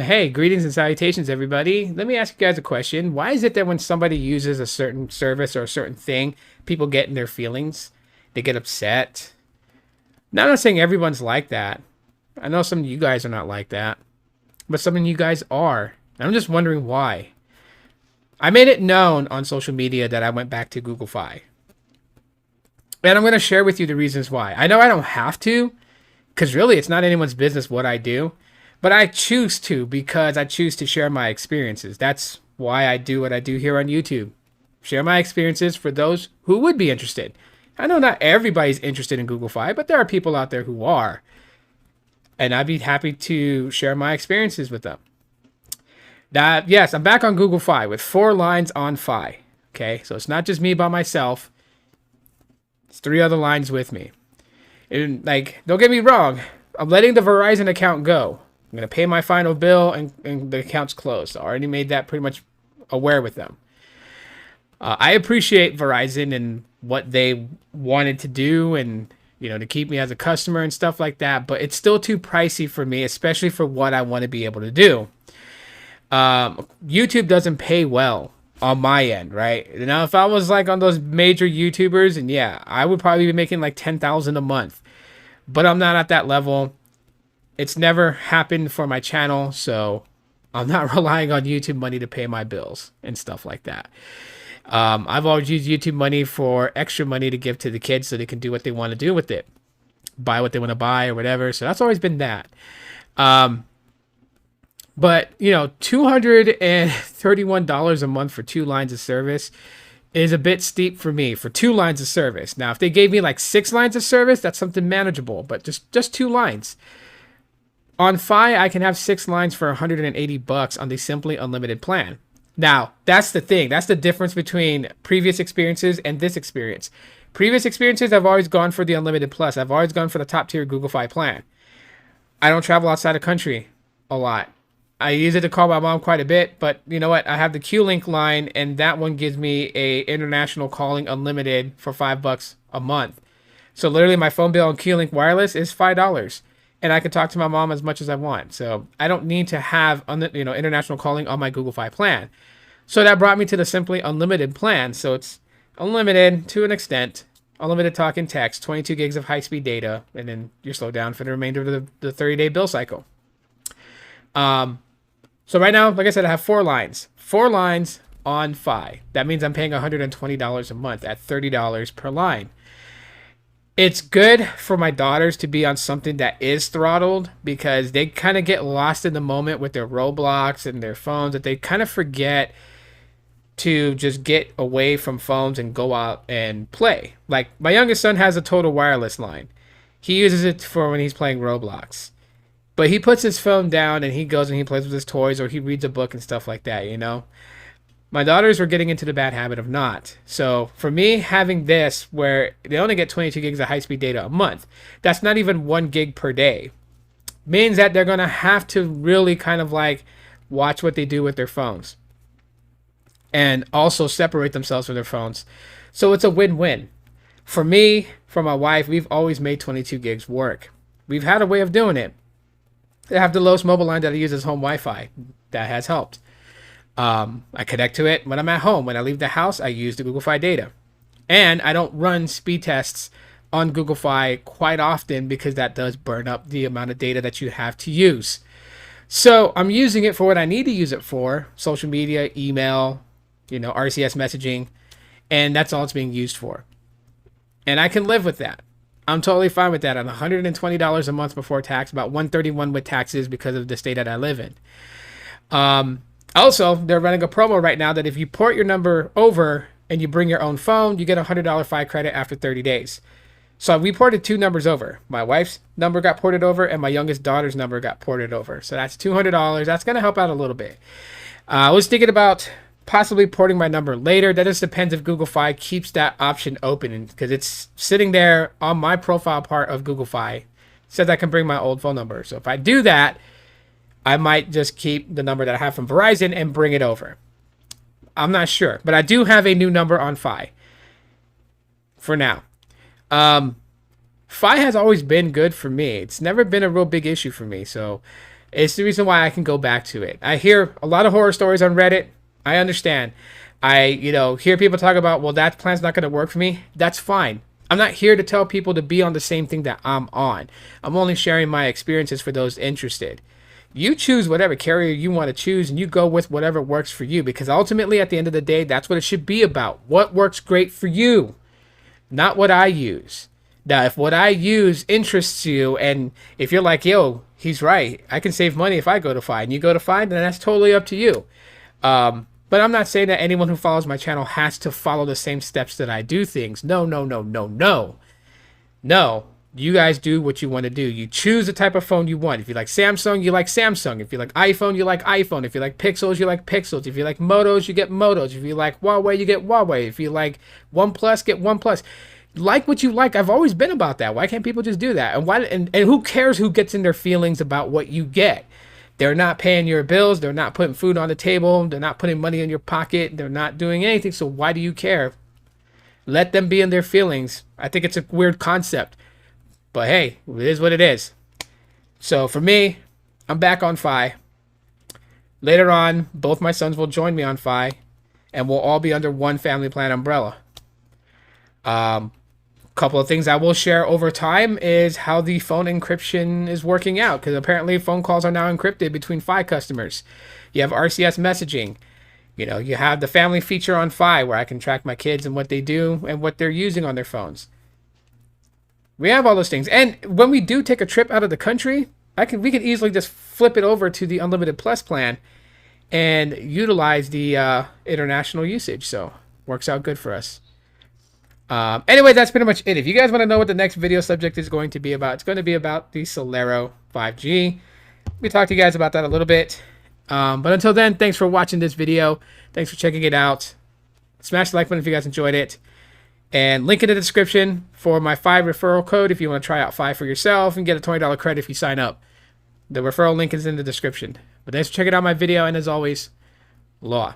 Hey, greetings and salutations, everybody. Let me ask you guys a question. Why is it that when somebody uses a certain service or a certain thing, people get in their feelings? They get upset. Now, I'm not saying everyone's like that. I know some of you guys are not like that, but some of you guys are. And I'm just wondering why. I made it known on social media that I went back to Google Fi. And I'm going to share with you the reasons why. I know I don't have to, because really it's not anyone's business what I do. But I choose to because I choose to share my experiences. That's why I do what I do here on YouTube. Share my experiences for those who would be interested. I know not everybody's interested in Google Fi, but there are people out there who are. And I'd be happy to share my experiences with them. Yes, I'm back on Google Fi with 4 lines on Fi. Okay, so it's not just me by myself. It's 3 other lines with me. And don't get me wrong, I'm letting the Verizon account go. I'm going to pay my final bill and the account's closed. I already made that pretty much aware with them. I appreciate Verizon and what they wanted to do and, to keep me as a customer and stuff like that. But it's still too pricey for me, especially for what I want to be able to do. YouTube doesn't pay well on my end, right? Now, if I was like on those major YouTubers, and yeah, I would probably be making like $10,000 a month. But I'm not at that level. It's never happened for my channel, so I'm not relying on YouTube money to pay my bills and stuff like that. I've always used YouTube money for extra money to give to the kids so they can do what they want to do with it. Buy what they want to buy or whatever. So that's always been that. But, $231 a month for 2 lines of service is a bit steep for me for 2 lines of service. Now, if they gave me like 6 lines of service, that's something manageable, but just 2 lines. On Fi, I can have 6 lines for $180 on the Simply Unlimited plan. Now, that's the thing. That's the difference between previous experiences and this experience. Previous experiences, I've always gone for the Unlimited Plus. I've always gone for the top tier Google Fi plan. I don't travel outside the country a lot. I use it to call my mom quite a bit, but you know what? I have the Q-Link line, and that one gives me a international calling unlimited for $5 a month. So literally, my phone bill on Q-Link wireless is $5. And I can talk to my mom as much as I want. So I don't need to have international calling on my Google Fi plan. So that brought me to the Simply Unlimited plan. So it's unlimited to an extent, unlimited talk and text, 22 gigs of high-speed data, and then you're slowed down for the remainder of the 30-day bill cycle. So right now, like I said, I have 4 lines. 4 lines on Fi. That means I'm paying $120 a month at $30 per line. It's good for my daughters to be on something that is throttled because they kind of get lost in the moment with their Roblox and their phones, that they kind of forget to just get away from phones and go out and play. Like my youngest son has a total wireless line. He uses it for when he's playing Roblox. But he puts his phone down and he goes and he plays with his toys or he reads a book and stuff like that, My daughters were getting into the bad habit of not. So for me, having this where they only get 22 gigs of high-speed data a month, that's not even 1 gig per day, means that they're going to have to really kind of like watch what they do with their phones and also separate themselves from their phones. So it's a win-win. For me, for my wife, we've always made 22 gigs work. We've had a way of doing it. I have the lowest mobile line that I use as home Wi-Fi. That has helped. I connect to it when I'm at home. When I leave the house, I use the Google Fi data. And I don't run speed tests on Google Fi quite often because that does burn up the amount of data that you have to use. So I'm using it for what I need to use it for. Social media, email, RCS messaging. And that's all it's being used for. And I can live with that. I'm totally fine with that. I'm $120 a month before tax, about $131 with taxes because of the state that I live in. Also, they're running a promo right now that if you port your number over and you bring your own phone, you get a $100 Fi credit after 30 days. So we ported 2 numbers over. My wife's number got ported over and my youngest daughter's number got ported over. So that's $200. That's going to help out a little bit. I was thinking about possibly porting my number later. That just depends if Google Fi keeps that option open because it's sitting there on my profile part of Google Fi. It says I can bring my old phone number. So if I do that, I might just keep the number that I have from Verizon and bring it over. I'm not sure, but I do have a new number on Fi for now. Fi has always been good for me. It's never been a real big issue for me. So It's the reason why I can go back to it. I hear a lot of horror stories on Reddit. I understand. I, hear people talk about, well, that plan's not going to work for me. That's fine. I'm not here to tell people to be on the same thing that I'm on. I'm only sharing my experiences for those interested. You choose whatever carrier you want to choose, and you go with whatever works for you, because ultimately at the end of the day, that's what it should be about. What works great for you, not what I use. Now, if what I use interests you, and if you're like, yo, he's right, I can save money if I go to Fi, and you go to Fi, then that's totally up to you. But I'm not saying that anyone who follows my channel has to follow the same steps that I do things. No, no, no, no, no. No, you guys do what you want to do. You choose the type of phone you want. If you like Samsung, you like Samsung. If you like iPhone, you like iPhone. If you like Pixels, you like Pixels. If you like Motos, you get Motos. If you like Huawei, you get Huawei. If you like OnePlus, get OnePlus. Like what you like. I've always been about that. Why can't people just do that? And why? And who cares who gets in their feelings about what you get? They're not paying your bills. They're not putting food on the table. They're not putting money in your pocket. They're not doing anything. So why do you care? Let them be in their feelings. I think it's a weird concept. But hey, it is what it is. So for me, I'm back on Fi. Later on, both my sons will join me on Fi. And we'll all be under one family plan umbrella. Couple of things I will share over time is how the phone encryption is working out, because apparently phone calls are now encrypted between Fi customers. You have RCS messaging. You have the family feature on Fi where I can track my kids and what they do and what they're using on their phones. We have all those things. And when we do take a trip out of the country, we can easily just flip it over to the Unlimited Plus plan and utilize the international usage. So works out good for us. Anyway, that's pretty much it. If you guys want to know what the next video subject is going to be about, it's going to be about the Celero 5G. We talked to you guys about that a little bit. But until then, thanks for watching this video. Thanks for checking it out. Smash the like button if you guys enjoyed it. And link in the description for my Fi referral code if you want to try out Fi for yourself and get a $20 credit if you sign up. The referral link is in the description. But thanks for checking out my video, and as always, Law.